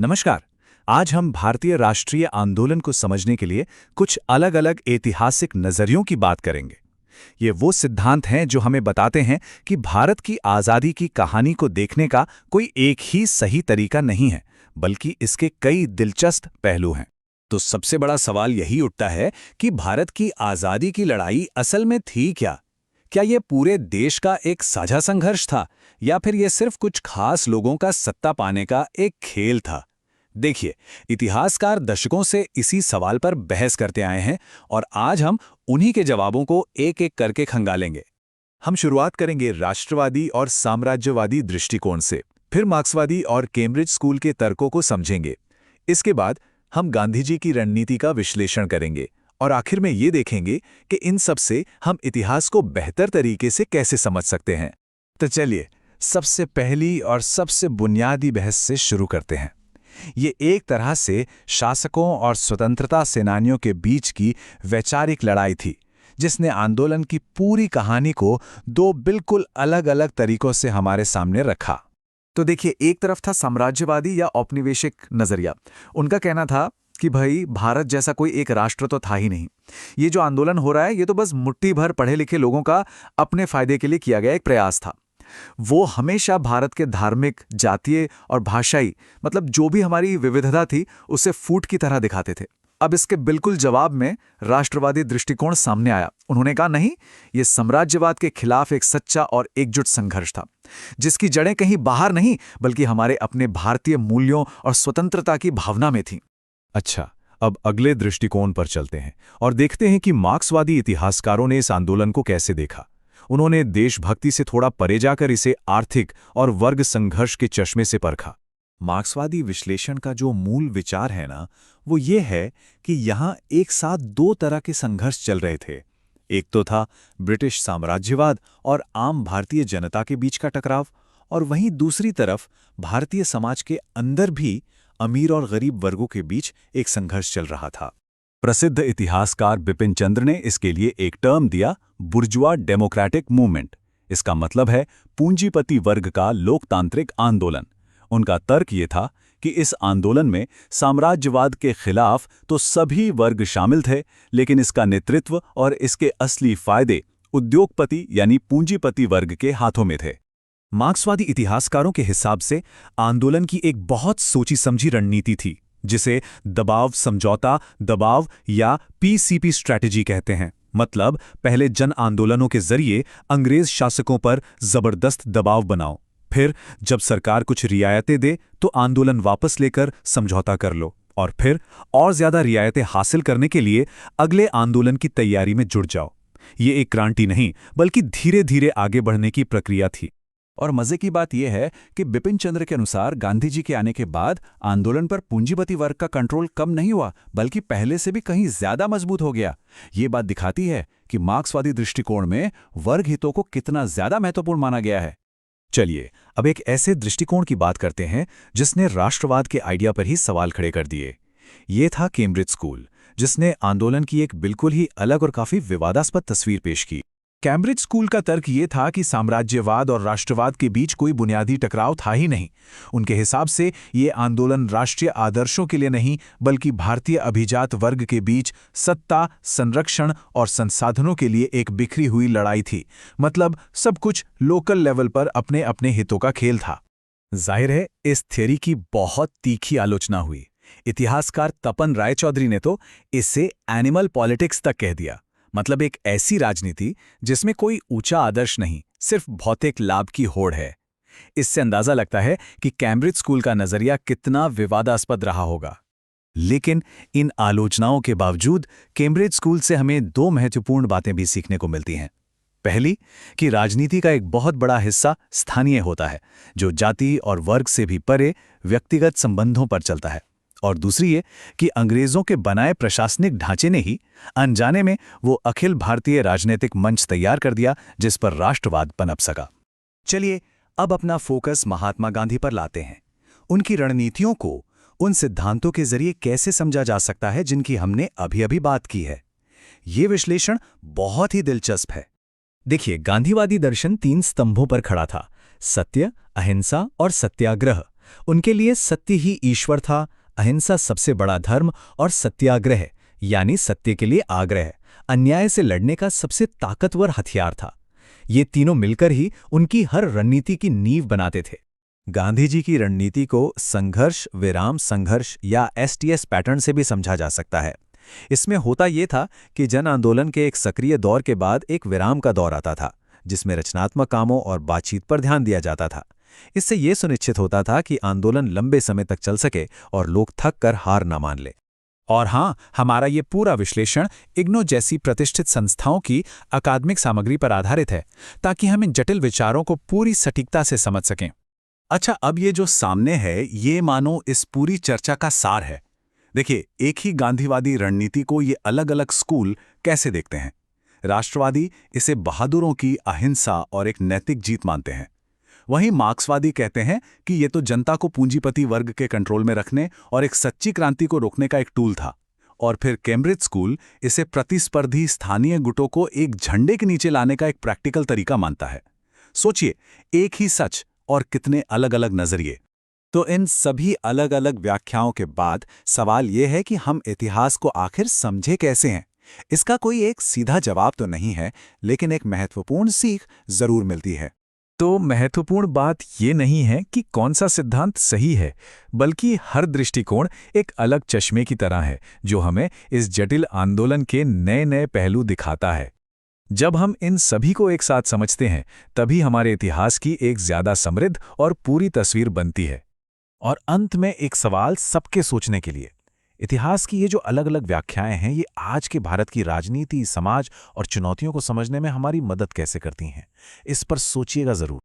नमस्कार। आज हम भारतीय राष्ट्रीय आंदोलन को समझने के लिए कुछ अलग अलग ऐतिहासिक नजरियों की बात करेंगे। ये वो सिद्धांत हैं जो हमें बताते हैं कि भारत की आज़ादी की कहानी को देखने का कोई एक ही सही तरीका नहीं है, बल्कि इसके कई दिलचस्प पहलू हैं। तो सबसे बड़ा सवाल यही उठता है कि भारत की आज़ादी की लड़ाई असल में थी क्या? क्या ये पूरे देश का एक साझा संघर्ष था, या फिर ये सिर्फ कुछ खास लोगों का सत्ता पाने का एक खेल था? देखिए, इतिहासकार दशकों से इसी सवाल पर बहस करते आए हैं और आज हम उन्हीं के जवाबों को एक-एक करके खंगालेंगे। हम शुरुआत करेंगे राष्ट्रवादी और साम्राज्यवादी दृष्टिकोण से, फिर मार्क्सवादी और कैम्ब्रिज स्कूल के तर्कों को समझेंगे। इसके बाद हम गांधी जी की रणनीति का विश्लेषण करेंगे और आखिर में ये देखेंगे कि इन सब से हम इतिहास को बेहतर तरीके से कैसे समझ सकते हैं। तो चलिए, सबसे पहली और सबसे बुनियादी बहस से शुरू करते हैं। ये एक तरह से शासकों और स्वतंत्रता सेनानियों के बीच की वैचारिक लड़ाई थी, जिसने आंदोलन की पूरी कहानी को दो बिल्कुल अलग-अलग तरीकों से हमारे सामने रखा। तो देखिए, एक तरफ था साम्राज्यवादी या औपनिवेशिक नजरिया। उनका कहना था कि भाई, भारत जैसा कोई एक राष्ट्र तो था ही नहीं। ये जो आंदोलन हो रहा है, ये तो बस मुट्ठी भर पढ़े लिखे लोगों का अपने फायदे के लिए किया गया एक प्रयास था। वो हमेशा भारत के धार्मिक, जातीय और भाषाई, मतलब जो भी हमारी विविधता थी, उसे फूट की तरह दिखाते थे। अब इसके बिल्कुल जवाब में राष्ट्रवादी दृष्टिकोण सामने आया। उन्होंने कहा, नहीं, ये साम्राज्यवाद के खिलाफ एक सच्चा और एकजुट संघर्ष था, जिसकी जड़ें कहीं बाहर नहीं, बल्कि हमारे अपने भारतीय मूल्यों और स्वतंत्रता की भावना में थीं। अच्छा, अब अगले दृष्टिकोण पर चलते हैं और देखते हैं कि मार्क्सवादी इतिहासकारों ने इस आंदोलन को कैसे देखा। उन्होंने देशभक्ति से थोड़ा परे जाकर इसे आर्थिक और वर्ग संघर्ष के चश्मे से परखा। मार्क्सवादी विश्लेषण का जो मूल विचार है ना, वो ये है कि यहाँ एक साथ दो तरह के संघर्ष चल रहे थे। एक तो था ब्रिटिश साम्राज्यवाद और आम भारतीय जनता के बीच का टकराव, और वहीं दूसरी तरफ भारतीय समाज के अंदर भी अमीर और गरीब वर्गों के बीच एक संघर्ष चल रहा था। प्रसिद्ध इतिहासकार बिपिन चंद्र ने इसके लिए एक टर्म दिया, बुर्जुआ डेमोक्रेटिक मूवमेंट। इसका मतलब है पूंजीपति वर्ग का लोकतांत्रिक आंदोलन। उनका तर्क ये था कि इस आंदोलन में साम्राज्यवाद के खिलाफ तो सभी वर्ग शामिल थे, लेकिन इसका नेतृत्व और इसके असली फायदे उद्योगपति यानी पूंजीपति वर्ग के हाथों में थे। मार्क्सवादी इतिहासकारों के हिसाब से आंदोलन की एक बहुत सोची समझी रणनीति थी, जिसे दबाव समझौता दबाव या पीसीपी स्ट्रैटेजी कहते हैं। मतलब, पहले जन आंदोलनों के जरिए अंग्रेज शासकों पर जबरदस्त दबाव बनाओ, फिर जब सरकार कुछ रियायतें दे तो आंदोलन वापस लेकर समझौता कर लो, और फिर और ज्यादा रियायतें हासिल करने के लिए अगले आंदोलन की तैयारी में जुट जाओ। ये एक क्रांति नहीं, बल्कि धीरे धीरे आगे बढ़ने की प्रक्रिया थी। और मजे की बात यह है कि बिपिन चंद्र के अनुसार गांधी जी के आने के बाद आंदोलन पर पूंजीपति वर्ग का कंट्रोल कम नहीं हुआ, बल्कि पहले से भी कहीं ज्यादा मजबूत हो गया। ये बात दिखाती है कि मार्क्सवादी दृष्टिकोण में वर्ग हितों को कितना ज्यादा महत्वपूर्ण माना गया है। चलिए, अब एक ऐसे दृष्टिकोण की बात करते हैं जिसने राष्ट्रवाद के आइडिया पर ही सवाल खड़े कर दिए। ये था कैम्ब्रिज स्कूल, जिसने आंदोलन की एक बिल्कुल ही अलग और काफी विवादास्पद तस्वीर पेश की। कैम्ब्रिज स्कूल का तर्क ये था कि साम्राज्यवाद और राष्ट्रवाद के बीच कोई बुनियादी टकराव था ही नहीं। उनके हिसाब से ये आंदोलन राष्ट्रीय आदर्शों के लिए नहीं, बल्कि भारतीय अभिजात वर्ग के बीच सत्ता, संरक्षण और संसाधनों के लिए एक बिखरी हुई लड़ाई थी। मतलब, सब कुछ लोकल लेवल पर अपने अपने हितों का खेल था। जाहिर है, इस थ्योरी की बहुत तीखी आलोचना हुई। इतिहासकार तपन रायचौधरी ने तो इसे एनिमल पॉलिटिक्स तक कह दिया। मतलब, एक ऐसी राजनीति जिसमें कोई ऊंचा आदर्श नहीं, सिर्फ भौतिक लाभ की होड़ है। इससे अंदाजा लगता है कि कैम्ब्रिज स्कूल का नजरिया कितना विवादास्पद रहा होगा। लेकिन इन आलोचनाओं के बावजूद कैम्ब्रिज स्कूल से हमें दो महत्वपूर्ण बातें भी सीखने को मिलती हैं। पहली, कि राजनीति का एक बहुत बड़ा हिस्सा स्थानीय होता है, जो जाति और वर्ग से भी परे व्यक्तिगत संबंधों पर चलता है। और दूसरी ये कि अंग्रेजों के बनाए प्रशासनिक ढांचे ने ही अनजाने में वो अखिल भारतीय राजनीतिक मंच तैयार कर दिया जिस पर राष्ट्रवाद पनप सका। चलिए, अब अपना फोकस महात्मा गांधी पर लाते हैं। उनकी रणनीतियों को उन सिद्धांतों के जरिए कैसे समझा जा सकता है जिनकी हमने अभी अभी बात की है। ये विश्लेषण बहुत ही दिलचस्प है। देखिए, गांधीवादी दर्शन 3 स्तंभों पर खड़ा था: सत्य, अहिंसा और सत्याग्रह। उनके लिए सत्य ही ईश्वर था, अहिंसा सबसे बड़ा धर्म और सत्याग्रह यानी सत्य के लिए आग्रह अन्याय से लड़ने का सबसे ताकतवर हथियार था। ये तीनों मिलकर ही उनकी हर रणनीति की नींव बनाते थे। गांधी जी की रणनीति को संघर्ष विराम संघर्ष या STS पैटर्न से भी समझा जा सकता है। इसमें होता ये था कि जन आंदोलन के एक सक्रिय दौर के बाद एक विराम का दौर आता था, जिसमें रचनात्मक कामों और बातचीत पर ध्यान दिया जाता था। इससे ये सुनिश्चित होता था कि आंदोलन लंबे समय तक चल सके और लोग थक कर हार न मान ले। और हाँ, हमारा ये पूरा विश्लेषण इग्नो जैसी प्रतिष्ठित संस्थाओं की अकादमिक सामग्री पर आधारित है, ताकि हम इन जटिल विचारों को पूरी सटीकता से समझ सकें। अच्छा, अब ये जो सामने है ये मानो इस पूरी चर्चा का सार है। देखिए, एक ही गांधीवादी रणनीति को ये अलग अलग स्कूल कैसे देखते हैं। राष्ट्रवादी इसे बहादुरों की अहिंसा और एक नैतिक जीत मानते हैं। वहीं मार्क्सवादी कहते हैं कि ये तो जनता को पूंजीपति वर्ग के कंट्रोल में रखने और एक सच्ची क्रांति को रोकने का एक टूल था। और फिर कैम्ब्रिज स्कूल इसे प्रतिस्पर्धी स्थानीय गुटों को एक झंडे के नीचे लाने का एक प्रैक्टिकल तरीका मानता है। सोचिए, एक ही सच और कितने अलग अलग नजरिए। तो इन सभी अलग अलग व्याख्याओं के बाद सवाल यह है कि हम इतिहास को आखिर समझे कैसे हैं। इसका कोई एक सीधा जवाब तो नहीं है, लेकिन एक महत्वपूर्ण सीख जरूर मिलती है। तो महत्वपूर्ण बात ये नहीं है कि कौन सा सिद्धांत सही है, बल्कि हर दृष्टिकोण एक अलग चश्मे की तरह है, जो हमें इस जटिल आंदोलन के नए नए पहलू दिखाता है। जब हम इन सभी को एक साथ समझते हैं, तभी हमारे इतिहास की एक ज्यादा समृद्ध और पूरी तस्वीर बनती है। और अंत में एक सवाल सबके सोचने के लिए, इतिहास की ये जो अलग अलग व्याख्याएं हैं, ये आज के भारत की राजनीति, समाज और चुनौतियों को समझने में हमारी मदद कैसे करती हैं? इस पर सोचिएगा जरूर।